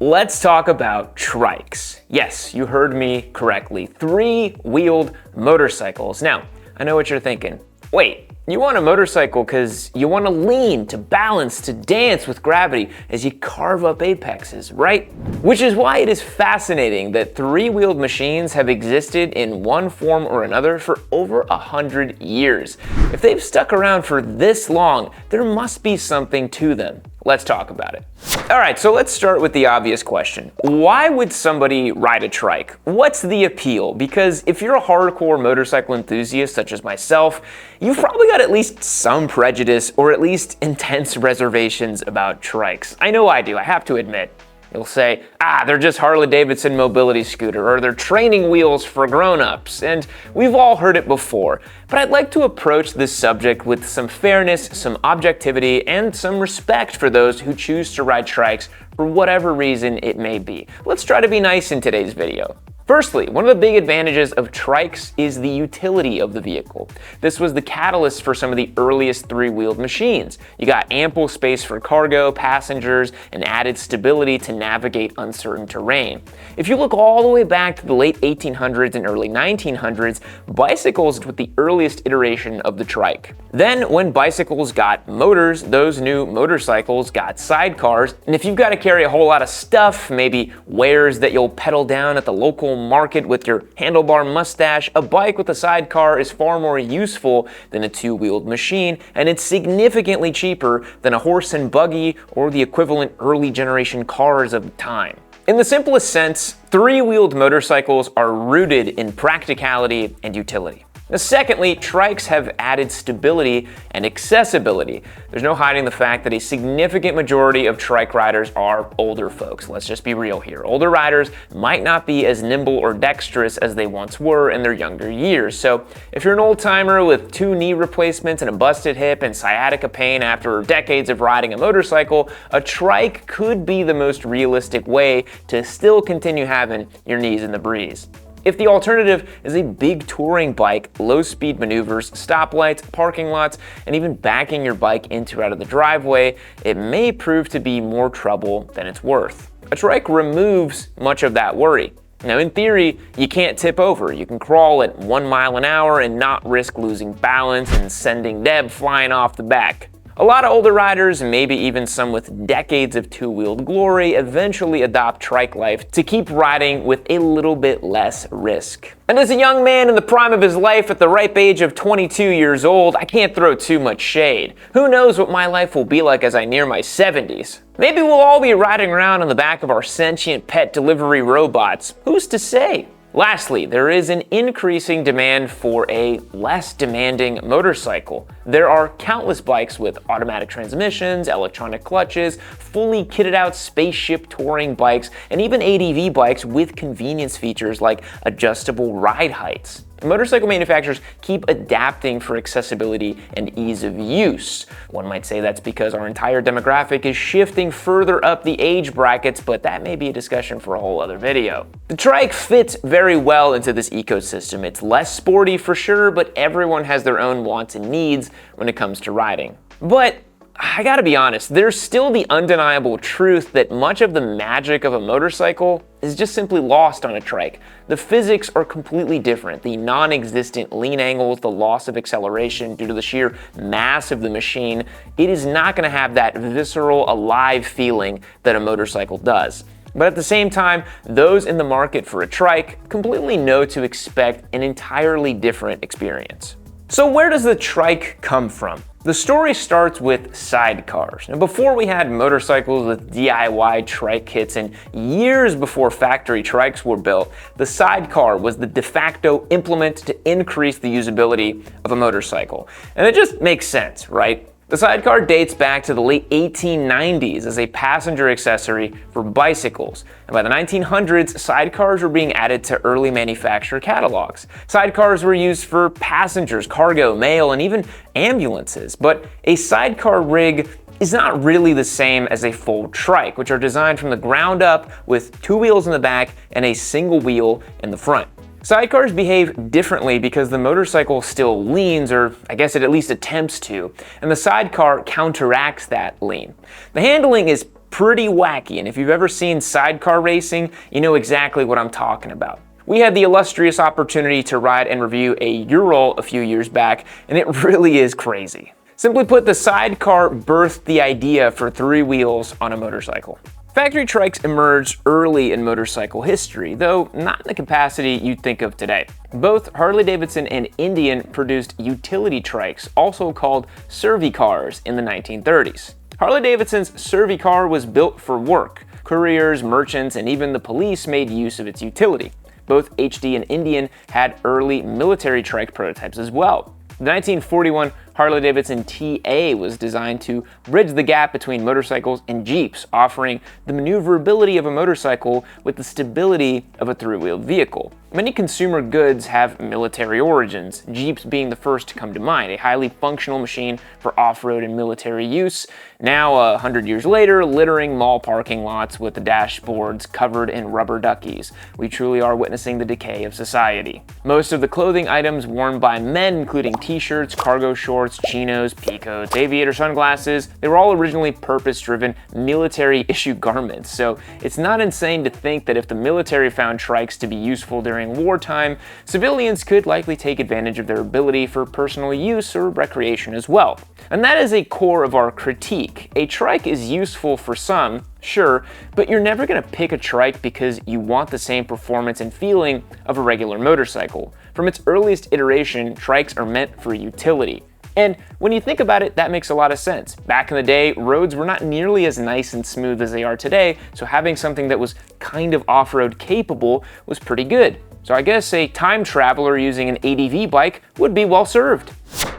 Let's talk about trikes. Yes, you heard me correctly. Three-wheeled motorcycles. Now, I know what you're thinking. Wait, you want a motorcycle because you want to lean, to balance, to dance with gravity as you carve up apexes, right? Which is why it is fascinating that three-wheeled machines have existed in one form or another for over 100 years. If they've stuck around for this long, there must be something to them. Let's talk about it. All right, so let's start with the obvious question. Why would somebody ride a trike? What's the appeal? Because if you're a hardcore motorcycle enthusiast such as myself, you've probably got at least some prejudice or at least intense reservations about trikes. I know I do, I have to admit. You'll say, they're just Harley-Davidson mobility scooter, or they're training wheels for grown-ups, and we've all heard it before. But I'd like to approach this subject with some fairness, some objectivity, and some respect for those who choose to ride trikes for whatever reason it may be. Let's try to be nice in today's video. Firstly, one of the big advantages of trikes is the utility of the vehicle. This was the catalyst for some of the earliest three-wheeled machines. You got ample space for cargo, passengers, and added stability to navigate uncertain terrain. If you look all the way back to the late 1800s and early 1900s, bicycles were the earliest iteration of the trike. Then, when bicycles got motors, those new motorcycles got sidecars, and if you've got to carry a whole lot of stuff, maybe wares that you'll pedal down at the local market with your handlebar mustache, a bike with a sidecar is far more useful than a two-wheeled machine, and it's significantly cheaper than a horse and buggy or the equivalent early generation cars of the time. In the simplest sense, three-wheeled motorcycles are rooted in practicality and utility. Now, secondly, trikes have added stability and accessibility. There's no hiding the fact that a significant majority of trike riders are older folks. Let's just be real here. Older riders might not be as nimble or dexterous as they once were in their younger years. So if you're an old timer with 2 knee replacements and a busted hip and sciatica pain after decades of riding a motorcycle, a trike could be the most realistic way to still continue having your knees in the breeze. If the alternative is a big touring bike, low-speed maneuvers, stoplights, parking lots, and even backing your bike into or out of the driveway, it may prove to be more trouble than it's worth. A trike removes much of that worry. Now, in theory, you can't tip over. You can crawl at 1 mile an hour and not risk losing balance and sending Deb flying off the back. A lot of older riders, maybe even some with decades of two-wheeled glory, eventually adopt trike life to keep riding with a little bit less risk. And as a young man in the prime of his life at the ripe age of 22 years old, I can't throw too much shade. Who knows what my life will be like as I near my 70s? Maybe we'll all be riding around on the back of our sentient pet delivery robots. Who's to say? Lastly, there is an increasing demand for a less demanding motorcycle. There are countless bikes with automatic transmissions, electronic clutches, fully kitted out spaceship touring bikes, and even ADV bikes with convenience features like adjustable ride heights. Motorcycle manufacturers keep adapting for accessibility and ease of use. One might say that's because our entire demographic is shifting further up the age brackets, but that may be a discussion for a whole other video. The trike fits very well into this ecosystem. It's less sporty for sure, but everyone has their own wants and needs when it comes to riding. But I gotta be honest, there's still the undeniable truth that much of the magic of a motorcycle is just simply lost on a trike. The physics are completely different. The non-existent lean angles, the loss of acceleration due to the sheer mass of the machine, it is not gonna have that visceral, alive feeling that a motorcycle does. But at the same time, those in the market for a trike completely know to expect an entirely different experience. So where does the trike come from? The story starts with sidecars. Now, before we had motorcycles with DIY trike kits and years before factory trikes were built, the sidecar was the de facto implement to increase the usability of a motorcycle. And it just makes sense, right? The sidecar dates back to the late 1890s as a passenger accessory for bicycles. And by the 1900s, sidecars were being added to early manufacturer catalogs. Sidecars were used for passengers, cargo, mail, and even ambulances. But a sidecar rig is not really the same as a full trike, which are designed from the ground up with 2 wheels in the back and a single wheel in the front. Sidecars behave differently because the motorcycle still leans, or I guess it at least attempts to, and the sidecar counteracts that lean. The handling is pretty wacky, and if you've ever seen sidecar racing, you know exactly what I'm talking about. We had the illustrious opportunity to ride and review a Ural a few years back, and it really is crazy. Simply put, the sidecar birthed the idea for three wheels on a motorcycle. Factory trikes emerged early in motorcycle history, though not in the capacity you'd think of today. Both Harley-Davidson and Indian produced utility trikes, also called Sidecars, in the 1930s. Harley-Davidson's Sidecars was built for work. Couriers, merchants, and even the police made use of its utility. Both HD and Indian had early military trike prototypes as well. The 1941 Harley-Davidson TA was designed to bridge the gap between motorcycles and Jeeps, offering the maneuverability of a motorcycle with the stability of a three-wheeled vehicle. Many consumer goods have military origins, Jeeps being the first to come to mind, a highly functional machine for off-road and military use. Now, 100 years later, littering mall parking lots with the dashboards covered in rubber duckies. We truly are witnessing the decay of society. Most of the clothing items worn by men, including t-shirts, cargo shorts, chinos, peacoats, aviator sunglasses, they were all originally purpose-driven military-issue garments. So it's not insane to think that if the military found trikes to be useful during wartime, civilians could likely take advantage of their ability for personal use or recreation as well. And that is a core of our critique. A trike is useful for some, sure, but you're never going to pick a trike because you want the same performance and feeling of a regular motorcycle. From its earliest iteration, trikes are meant for utility. And when you think about it, that makes a lot of sense. Back in the day, roads were not nearly as nice and smooth as they are today, so having something that was kind of off-road capable was pretty good. So I guess a time traveler using an ADV bike would be well served.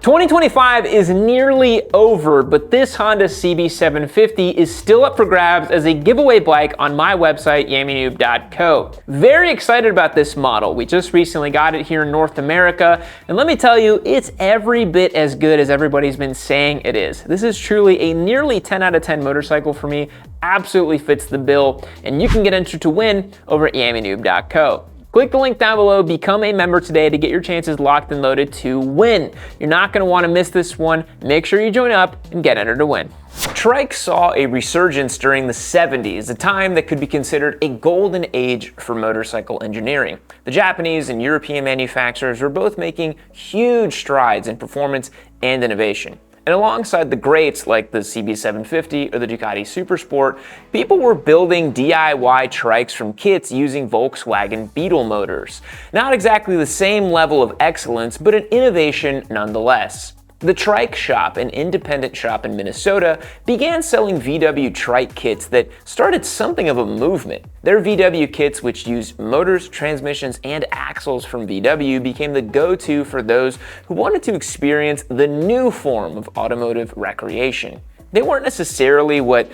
2025 is nearly over, but this Honda CB750 is still up for grabs as a giveaway bike on my website, yammynoob.co. Very excited about this model. We just recently got it here in North America, and let me tell you, it's every bit as good as everybody's been saying it is. This is truly a nearly 10 out of 10 motorcycle for me, absolutely fits the bill, and you can get entered to win over at yammynoob.co. Click the link down below, become a member today to get your chances locked and loaded to win. You're not going to want to miss this one. Make sure you join up and get entered to win. Trike saw a resurgence during the 70s, a time that could be considered a golden age for motorcycle engineering. The Japanese and European manufacturers were both making huge strides in performance and innovation. And alongside the greats like the CB750 or the Ducati Supersport, people were building DIY trikes from kits using Volkswagen Beetle motors. Not exactly the same level of excellence, but an innovation nonetheless. The Trike Shop, an independent shop in Minnesota, began selling VW Trike kits that started something of a movement. Their VW kits, which used motors, transmissions, and axles from VW, became the go-to for those who wanted to experience the new form of automotive recreation. They weren't necessarily what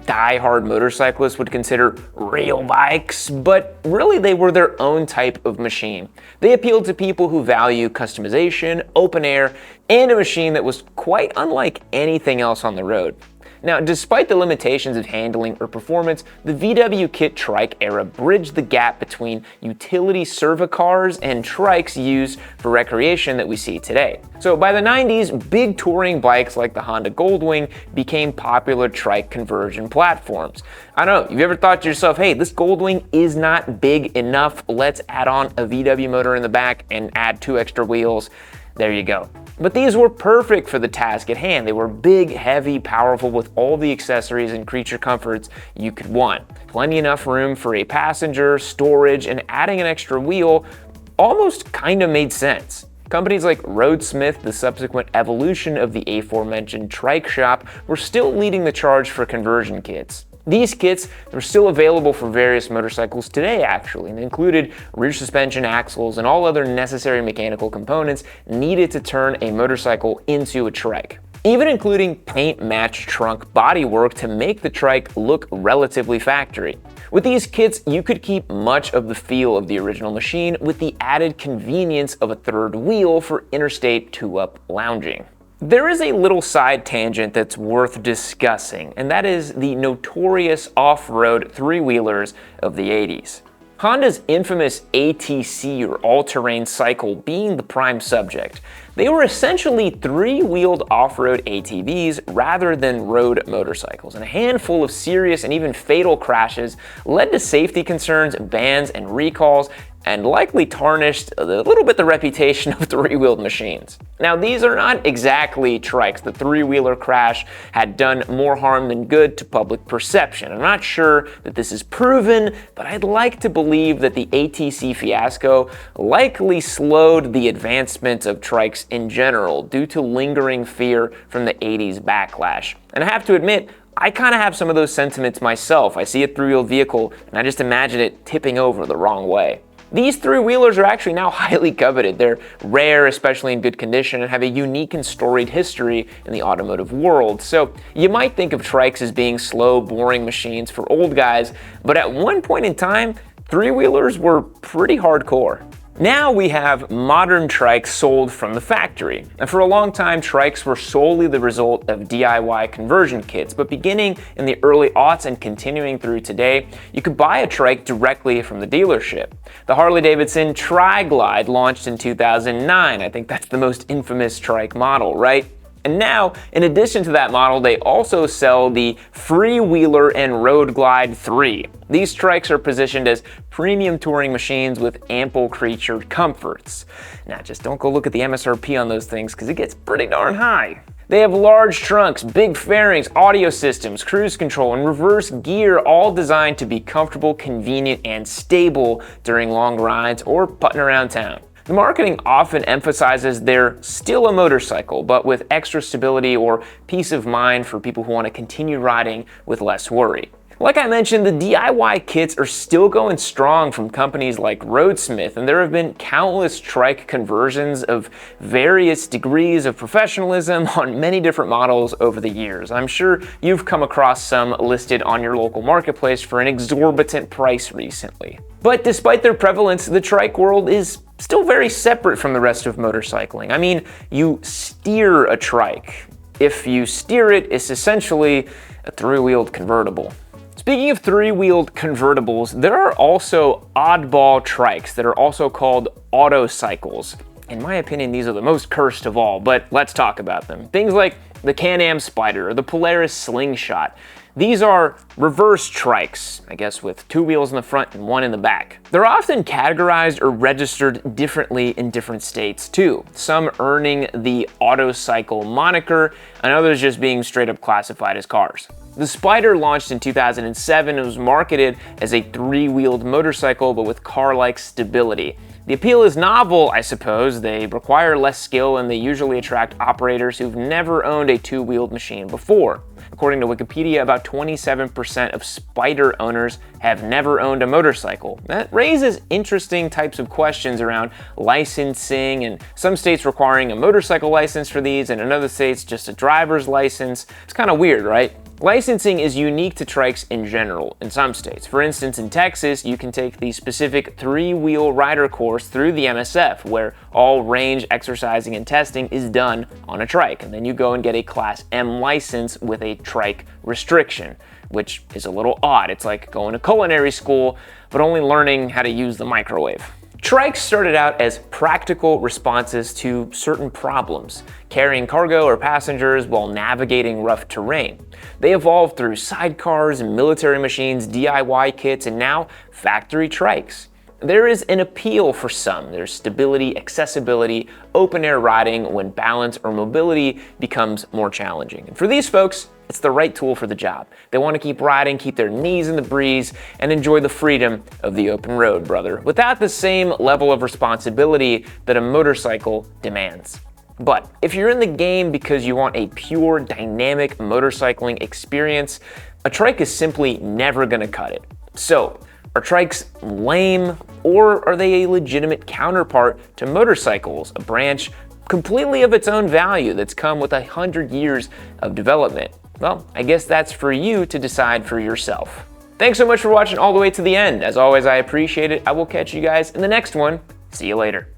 die-hard motorcyclists would consider real bikes, but really they were their own type of machine. They appealed to people who value customization, open air, and a machine that was quite unlike anything else on the road. Now, despite the limitations of handling or performance, the VW kit trike era bridged the gap between utility servocars and trikes used for recreation that we see today. So by the 90s, big touring bikes like the Honda Goldwing became popular trike conversion platforms. I don't know, you've ever thought to yourself, hey, this Goldwing is not big enough, let's add on a VW motor in the back and add 2 extra wheels. There you go. But these were perfect for the task at hand. They were big, heavy, powerful with all the accessories and creature comforts you could want. Plenty enough room for a passenger, storage, and adding an extra wheel almost kind of made sense. Companies like Roadsmith, the subsequent evolution of the aforementioned Trike Shop, were still leading the charge for conversion kits. These kits are still available for various motorcycles today, actually, and included rear suspension, axles, and all other necessary mechanical components needed to turn a motorcycle into a trike, even including paint-matched trunk bodywork to make the trike look relatively factory. With these kits, you could keep much of the feel of the original machine with the added convenience of a third wheel for interstate two-up lounging. There is a little side tangent that's worth discussing, and that is the notorious off-road three-wheelers of the 80s. Honda's infamous ATC or all-terrain cycle being the prime subject. They were essentially three-wheeled off-road ATVs rather than road motorcycles, and a handful of serious and even fatal crashes led to safety concerns, bans, and recalls, and likely tarnished a little bit the reputation of three-wheeled machines. Now, these are not exactly trikes. The three-wheeler crash had done more harm than good to public perception. I'm not sure that this is proven, but I'd like to believe that the ATC fiasco likely slowed the advancement of trikes in general due to lingering fear from the 80s backlash. And I have to admit, I kind of have some of those sentiments myself. I see a three-wheeled vehicle and I just imagine it tipping over the wrong way. These three-wheelers are actually now highly coveted. They're rare, especially in good condition, and have a unique and storied history in the automotive world. So you might think of trikes as being slow, boring machines for old guys, but at one point in time, three-wheelers were pretty hardcore. Now we have modern trikes sold from the factory. And for a long time, trikes were solely the result of DIY conversion kits, but beginning in the early aughts and continuing through today, you could buy a trike directly from the dealership. The Harley-Davidson Tri-Glide launched in 2009. I think that's the most infamous trike model, right? And now, in addition to that model, they also sell the Freewheeler and Road Glide 3. These trikes are positioned as premium touring machines with ample creatured comforts. Now, just don't go look at the MSRP on those things because it gets pretty darn high. They have large trunks, big fairings, audio systems, cruise control, and reverse gear, all designed to be comfortable, convenient, and stable during long rides or putting around town. The marketing often emphasizes they're still a motorcycle, but with extra stability or peace of mind for people who want to continue riding with less worry. Like I mentioned, the DIY kits are still going strong from companies like Roadsmith, and there have been countless trike conversions of various degrees of professionalism on many different models over the years. I'm sure you've come across some listed on your local marketplace for an exorbitant price recently. But despite their prevalence, the trike world is still very separate from the rest of motorcycling. I mean, you steer a trike. If you steer it, it's essentially a three-wheeled convertible. Speaking of three-wheeled convertibles, there are also oddball trikes that are also called autocycles. In my opinion, these are the most cursed of all, but let's talk about them. Things like the Can-Am Spider or the Polaris Slingshot. These are reverse trikes, I guess with two wheels in the front and one in the back. They're often categorized or registered differently in different states too, some earning the autocycle moniker and others just being straight up classified as cars. The Spider launched in 2007 and was marketed as a three-wheeled motorcycle but with car-like stability. The appeal is novel, I suppose. They require less skill and they usually attract operators who've never owned a two-wheeled machine before. According to Wikipedia, about 27% of Spider owners have never owned a motorcycle. That raises interesting types of questions around licensing, and some states requiring a motorcycle license for these, and in other states just a driver's license. It's kind of weird, right? Licensing is unique to trikes in general in some states. For instance, in Texas, you can take the specific three-wheel rider course through the MSF, where all range exercising and testing is done on a trike. And then you go and get a Class M license with a trike restriction, which is a little odd. It's like going to culinary school, but only learning how to use the microwave. Trikes started out as practical responses to certain problems, carrying cargo or passengers while navigating rough terrain. They evolved through sidecars and military machines, DIY kits, and now factory trikes. There is an appeal for some. There's stability, accessibility, open-air riding when balance or mobility becomes more challenging. And for these folks, it's the right tool for the job. They want to keep riding, keep their knees in the breeze, and enjoy the freedom of the open road, brother, without the same level of responsibility that a motorcycle demands. But if you're in the game because you want a pure, dynamic motorcycling experience, a trike is simply never gonna cut it. So, are trikes lame, or are they a legitimate counterpart to motorcycles, a branch completely of its own value that's come with 100 years of development? Well, I guess that's for you to decide for yourself. Thanks so much for watching all the way to the end. As always, I appreciate it. I will catch you guys in the next one. See you later.